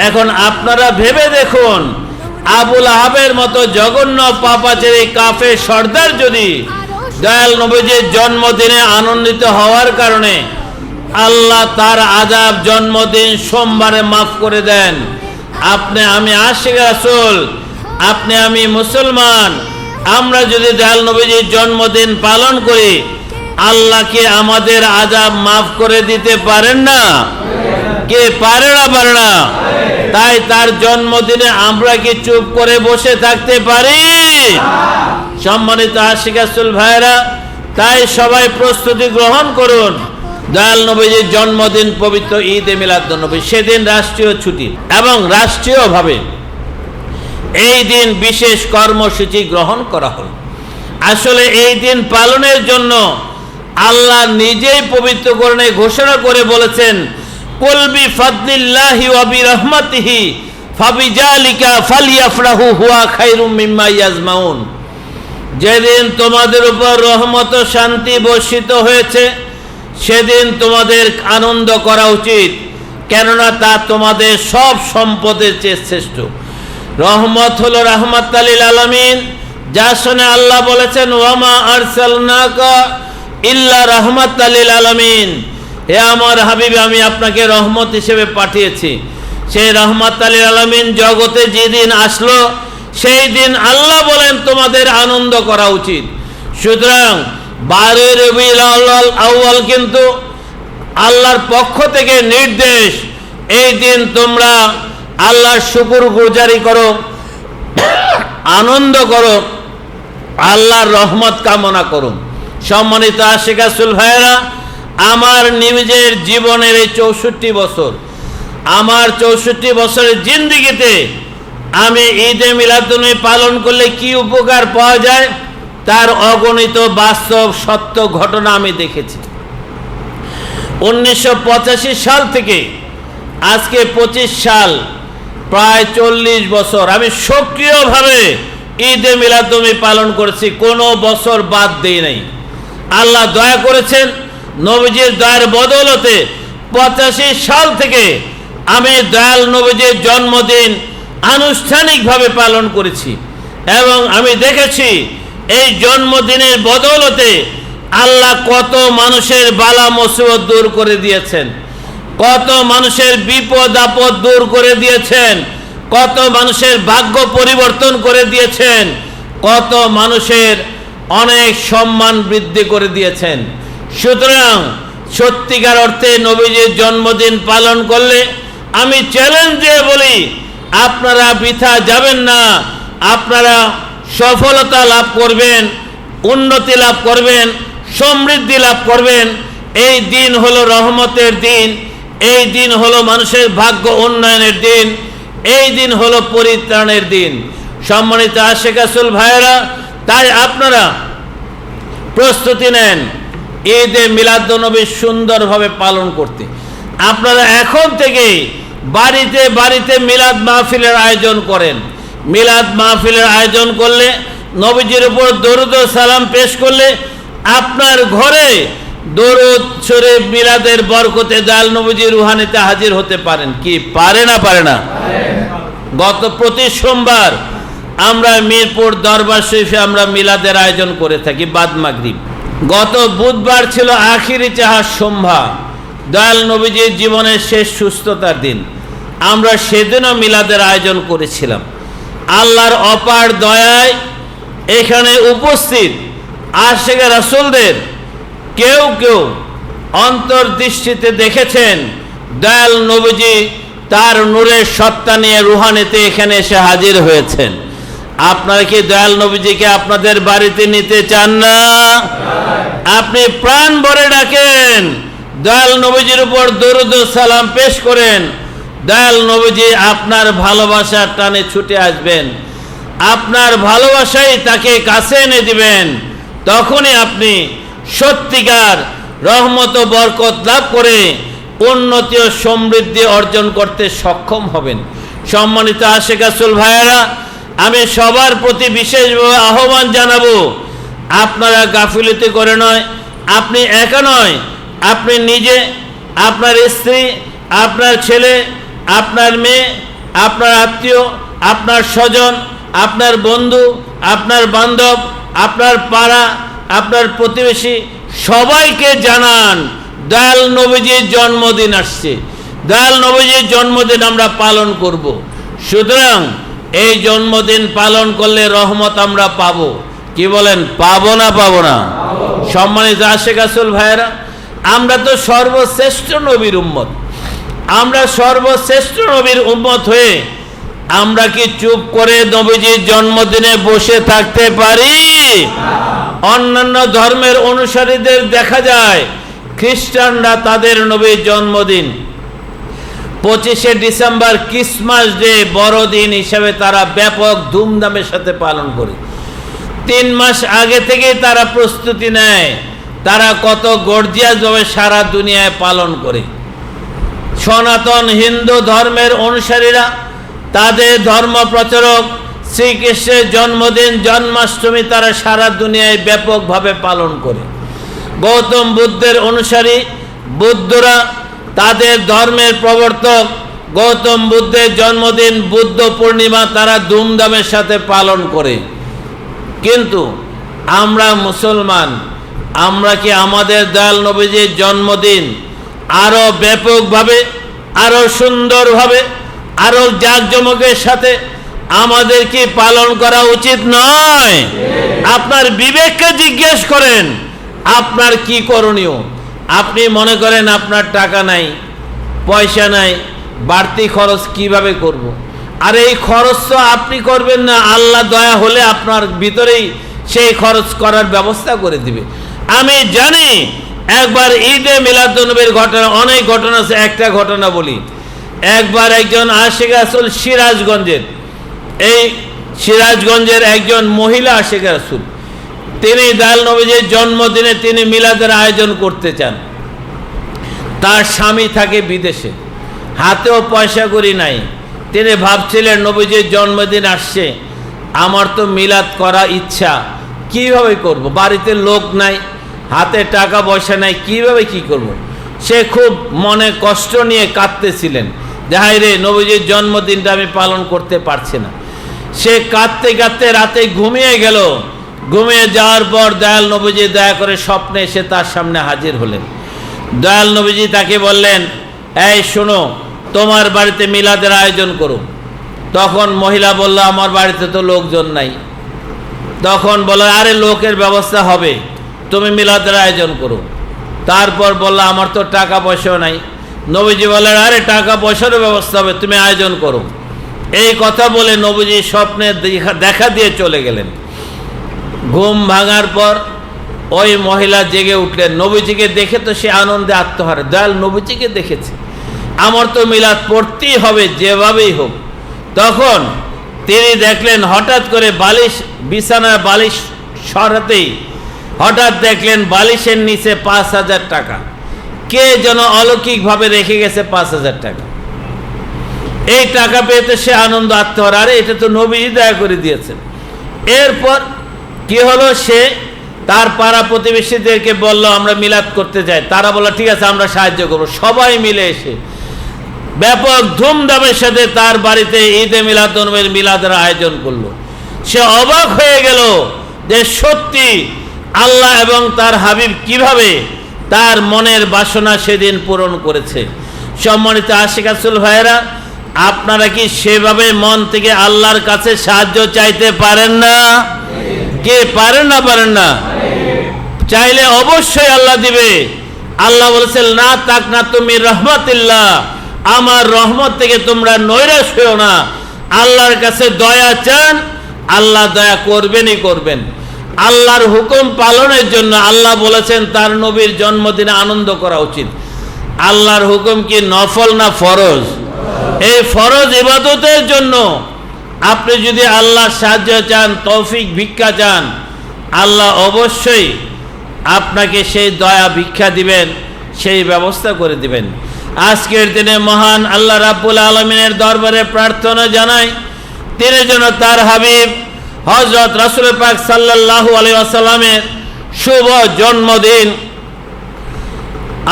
এখন আপনারা ভেবে দেখুন, আবুল আহাবের মতো জঘন্য পাপাচারী কাফের সর্দার যদি দয়াল নবীজির জন্মদিনে আনন্দিত হওয়ার কারণে আল্লাহ তার আযাব জন্মদিন সোমবারে মাফ করে দেন, আপনি আমি আশিক রাসূল, আপনি আমি মুসলমান, আমরা যদি দয়াল নবীজির জন্মদিন পালন করি, আল্লাহ কি আমাদের আযাব মাফ করে দিতে পারেন না? কে পারে না? পারে না। তাই তার জন্মদিনে আমরা কি চুপ করে বসে থাকতে পারি? সম্মানিত আশিক রাসূল ভাইরা, তাই সবাই প্রস্তুতি গ্রহণ করুন। দয়াল নবীজির জন্মদিন পবিত্র ঈদে মিলাদুন্নবী, সেদিন রাষ্ট্রীয় ছুটি এবং রাষ্ট্রীয়ভাবে এই দিন বিশেষ কর্মসূচি গ্রহণ করা হল। আসলে এই দিন পালনের জন্য আল্লাহ নিজেই পবিত্র কোরআনে ঘোষণা করে বলেছেন, কুল বিফাদলিল্লাহি ওয়া বিরহমাতিহি ফাবিযালিকা ফালইফরাহু হুয়া খায়রুম মিম্মা ইয়াজমাউন। যেদিন তোমাদের উপর রহমত ও শান্তি বর্ষিত হয়েছে সেদিন তোমাদের আনন্দ করা উচিত, কেননা তা তোমাদের সব সম্পদের চেয়ে শ্রেষ্ঠ। রহমত হলো রাহমাতাল লিল আলামিন, যা শুনে আল্লাহ বলেছেন, ওয়ামা আরসালনাকা ইল্লা রাহমাতাল লিল আলামিন। হে আমার হাবিব, আমি আপনাকে রহমত হিসেবে পাঠিয়েছি। সেই রাহমাতাল লিল আলামিন জগতে যেদিন আসলো সেই দিন আল্লাহ বলেন তোমাদের আনন্দ করা উচিত। সুতরাং 12 রবিউল আউয়াল কিন্তু আল্লাহর পক্ষ থেকে নির্দেশ, এই দিন তোমরা আল্লাহর শুকরগুজারি করো, আনন্দ করো, আল্লাহর রহমত কামনা করো। সম্মানিত আশিক রাসূল ভাইয়েরা, আমার নিজের জীবনের এই 64 বছর, আমার 64 বছরের জিন্দেগিতে আমি ঈদে মিলাদুন্নবী পালন করলে কি উপকার পাওয়া যায় তার অগণিত বাস্তব সত্য ঘটনা আমি দেখেছি। 1985 সাল থেকে আজকে 25 সাল, প্রায় 40 বছর আমি সক্রিয়ভাবে ঈদে মিলাদুন্নবী পালন করেছি, কোনো বছর বাদ দেই নাই। আল্লাহ দয়া করেছেন, নবীজির দয়ার বদৌলতে 85 সাল থেকে আমি দয়াল নবীজির জন্মদিন আনুষ্ঠানিকভাবে পালন করেছি এবং আমি দেখেছি এই জন্মদিনের বদৌলতে আল্লাহ কত মানুষের বালা মুসিবত দূর করে দিয়েছেন, কত মানুষের বিপদ আপদ দূর করে দিয়েছেন, কত মানুষের ভাগ্য পরিবর্তন করে দিয়েছেন, কত মানুষের অনেক সম্মান বৃদ্ধি করে দিয়েছেন। সুতরাং সত্যিকার অর্থে নবীজির জন্মদিন পালন করলে আমি চ্যালেঞ্জ দিয়ে বলি, আপনারা বৃথা যাবেন না, আপনারা সফলতা লাভ করবেন, উন্নতি লাভ করবেন, সমৃদ্ধি লাভ করবেন। এই দিন হলো রহমতের দিন, এই দিন হলো মানুষের ভাগ্য উন্নয়নের দিন, এই দিন হলো পরিত্রাণের দিন। সম্মানিত আশিক রাসূল ভাইয়েরা, তাই আপনারা প্রস্তুতি নেন ঈদে মিলাদুন্নবী সুন্দরভাবে পালন করতে। আপনারা এখন থেকে বাড়িতে বাড়িতে মিলাদ মাহফিলের আয়োজন করেন। মিলাদ মাহফিলের আয়োজন করলে, নবীজির উপর দরুদ ও সালাম পেশ করলে আপনার ঘরে দরুদ শরীফ মিলাদের বরকতে দয়াল নবীজির রুহানিতে হাজির হতে পারেন। কি পারে না? পারে না। গত প্রতি সোমবার আমরা মিরপুর দরবার শরীফে আমরা মিলাদের আয়োজন করে থাকি বাদ মাগরিব। গত বুধবার ছিল আখিরি চাহার সন্ধ্যা, দয়াল নবীজির জীবনের শেষ সুস্থতার দিন। আমরা সেদিনও মিলাদের আয়োজন করেছিলাম। আল্লাহর অপার দয়ায় এখানে উপস্থিত আশিক রাসূলদের কেউ কেউ অন্তর্দৃষ্টিতে দেখেছেন দয়াল নবীজি তার নূরের সত্তা নিয়ে রুহানিতে এখানে এসে হাজির হয়েছেন। আপনারা কি দয়াল নবীজিকে আপনাদের বাড়িতে নিতে চান না? আপনি প্রাণ ভরে ডাকেন, দয়াল নবীজির উপর দরুদ ও সালাম পেশ করেন। দয়াল নবীজি আপনার ভালোবাসার টানে ছুটে আসবেন, আপনার ভালোবাসাই তাকে কাছে এনে দিবেন। তখনই আপনি সত্যিকার রহমত ও বরকত লাভ করে উন্নতি ও সমৃদ্ধি অর্জন করতে সক্ষম হবেন। সম্মানিত আশিক রাসূল ভাইয়েরা, আমি সবার প্রতি বিশেষভাবে আহ্বান জানাবো, আপনারা গাফিলতি করে নয়, আপনি একা নয়, আপনি নিজে, আপনার স্ত্রী, আপনার ছেলে, আপনার মেয়ে, আপনার আত্মীয়, আপনার স্বজন, আপনার বন্ধু, আপনার বান্ধব, আপনার পাড়া, আপনার প্রতিবেশী সবাইকে জানান দয়াল নবীজির জন্মদিন আসছে। দয়াল নবীজির জন্মদিন আমরা পালন করব। সুতরাং এই জন্মদিন পালন করলে রহমত আমরা পাবো। কি বলেন, পাবো না পাবো না? সম্মানিত আশেক রাসূল ভাইয়েরা, আমরা তো সর্বশ্রেষ্ঠ নবীর উম্মত। আমরা সর্বশ্রেষ্ঠ নবীর উম্মত হয়ে আমরা কি চুপ করে নবীজির জন্মদিনে বসে থাকতে পারি? অন্যান্য ধর্মের অনুসারীদের দেখা যায় খ্রিস্টানরা তাদের নবীর জন্মদিন 25শে ডিসেম্বর ক্রিসমাস ডে বড়দিন হিসাবে তারা ব্যাপক ধুমধামের সাথে পালন করে। 3 মাস আগে থেকেই তারা প্রস্তুতি নেয়, তারা কত গর্জিয়াসভাবে সারা দুনিয়ায় পালন করে। সনাতন হিন্দু ধর্মের অনুসারীরা তাদের ধর্ম প্রচারক শ্রীকৃষ্ণের জন্মদিন জন্মাষ্টমী তারা সারা দুনিয়ায় ব্যাপকভাবে পালন করে। গৌতম বুদ্ধের অনুসারী বুদ্ধরা তাদের ধর্মের প্রবর্তক গৌতম বুদ্ধের জন্মদিন বুদ্ধ পূর্ণিমা তারা ধুমধামের সাথে পালন করে। কিন্তু আমরা মুসলমান, আমরা কি আমাদের দয়াল নবীজির জন্মদিন আরো ব্যাপকভাবে, আরো সুন্দরভাবে, আরো জাঁকজমকের সাথে আমাদের কি পালন করা উচিত নয়? আপনার বিবেককে জিজ্ঞেস করেন, আপনার কি করণীয়? আপনি মনে করেন আপনার টাকা নাই, পয়সা নাই, বাড়তি খরচ কিভাবে করব। আর এই খরচ তো আপনি করবেন না, আল্লাহ দয়া হলে আপনার ভিতরেই সেই খরচ করার ব্যবস্থা করে দিবে। আমি জানি একবার ঈদে মিলাদুন্নবীর ঘটনা, অনেক ঘটনা আছে, একটা ঘটনা বলি। একবার একজন আশিক রাসূল সিরাজগঞ্জের, এই সিরাজগঞ্জের একজন মহিলা আশিক রাসূল, তিনি দয়াল নবীজির জন্মদিনে তিনি মিলাদের আয়োজন করতে চান। তার স্বামী থাকে বিদেশে, হাতেও পয়সা করি নাই। তিনি ভাবছিলেন নবীজির জন্মদিন আসছে, আমার তো মিলাদ করা ইচ্ছা, কিভাবে করব? বাড়িতে লোক নাই, হাতে টাকা পয়সা নাই, কিভাবে কি করব? সে খুব মনে কষ্ট নিয়ে কাঁদতেছিলেন যে হায় রে, নবীজির জন্মদিনটা আমি পালন করতে পারছি না। সে কাঁদতে কাঁদতে রাতে ঘুমিয়ে গেল। ঘুমিয়ে যাওয়ার পর দয়াল নবীজি দয়া করে স্বপ্নে এসে তার সামনে হাজির হলেন। দয়াল নবীজি তাকে বললেন, এই শোনো, তোমার বাড়িতে মিলাদের আয়োজন করো। তখন মহিলা বলল, আমার বাড়িতে তো লোকজন নাই। তখন বলল, আরে লোকের ব্যবস্থা হবে, তুমি মিলাদের আয়োজন করো। তারপর বলল, আমার তো টাকা পয়সাও নাই। নবীজি বললেন, আরে টাকা পয়সারও ব্যবস্থা হবে, তুমি আয়োজন করো। এই কথা বলে নবীজি স্বপ্নে দেখা দিয়ে চলে গেলেন। ঘুম ভাঙার পর ওই মহিলা জেগে উঠলেন। নবীজিকে দেখে তো সে আনন্দে আত্মহারা, দয়াল নবীজিকে দেখেছে, আমার তো মিলাদ পড়তেই হবে যেভাবেই হোক। তখন তিনি দেখলেন হঠাৎ করে বালিশ, বিছানার বালিশ সরাতেই হঠাৎ দেখলেন বালিশের নিচে 5,000 টাকা। কে যেন অলৌকিকভাবে রেখে গেছে 5,000 টাকা। এই টাকা পেতে সে আনন্দ আত্মহারা, আরে এটা তো নবীজি দয়া করে দিয়েছেন। এরপর কি হলো, সে তার পাড়া প্রতিবেশীদেরকে বলল, আমরা মিলাদ করতে চাই। তারা বলল, ঠিক আছে, আমরা সাহায্য করব। সবাই মিলে এসে ব্যাপক ধুমধামের সাথে তার বাড়িতে ঈদে মিলাদুন্নবীর মিলাদের আয়োজন করলো। সে অবাক হয়ে গেল যে সত্যি আল্লাহ এবং তার হাবিব কিভাবে তার মনের বাসনা সেদিন পূরণ করেছে। সম্মানিত আশিক রাসূল ভাইয়েরা, আপনারা কি সেভাবে মন থেকে আল্লাহর কাছে সাহায্য চাইতে পারেন না? কে পারেন না? পারেন না? চাইলে অবশ্যই আল্লাহ দিবে। আল্লাহ বলেছেন, না তাকনাতু মির রাহমাতিল্লাহ, আমার রহমত থেকে তোমরা নৈরাশ হও না। আল্লাহর কাছে দয়া চান, আল্লাহ দয়া করবেনই করবেন। আল্লাহর হুকুম পালনের জন্য আল্লাহ বলেছেন তার নবীর জন্মদিনে আনন্দ করা উচিত। আল্লাহর হুকুম কি নফল না ফরজ? এই ফরজ ইবাদতের জন্য আপনি যদি আল্লাহর সাহায্য চান, তৌফিক ভিক্ষা চান, আল্লাহ অবশ্যই আপনাকে সেই দয়া ভিক্ষা দিবেন, সেই ব্যবস্থা করে দিবেন। আজকের দিনে মহান আল্লাহ রাব্বুল আলামিনের দরবারে প্রার্থনা জানাই, তিনি যেন তার হাবিব হযরত রাসূল পাক সাল্লাল্লাহু আলাইহি ওয়াসাল্লামের শুভ জন্মদিন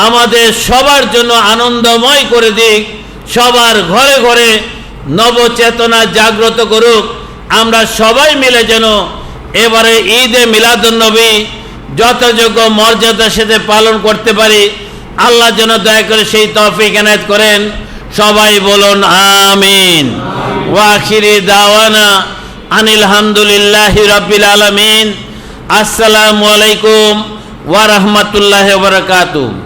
আমাদের সবার জন্য আনন্দময় করে দিক। সবার ঘরে ঘরে নবচেতনা জাগ্রত করুক। আমরা সবাই মিলে যেন এবারে ঈদে মিলাদুন্নবী যথাযোগ্য মর্যাদার সাথে পালন করতে পারি। আল্লাহ যেন দয়া করে সেই তৌফিক এনায়েত করেন। সবাই বলুন আমিন। ওয়া আখিরি দাওয়ানা আনিল হামদুলিল্লাহি রাব্বিল আলামিন। আসসালামু আলাইকুম ওয়া রাহমাতুল্লাহি ওয়া বারাকাতুহু।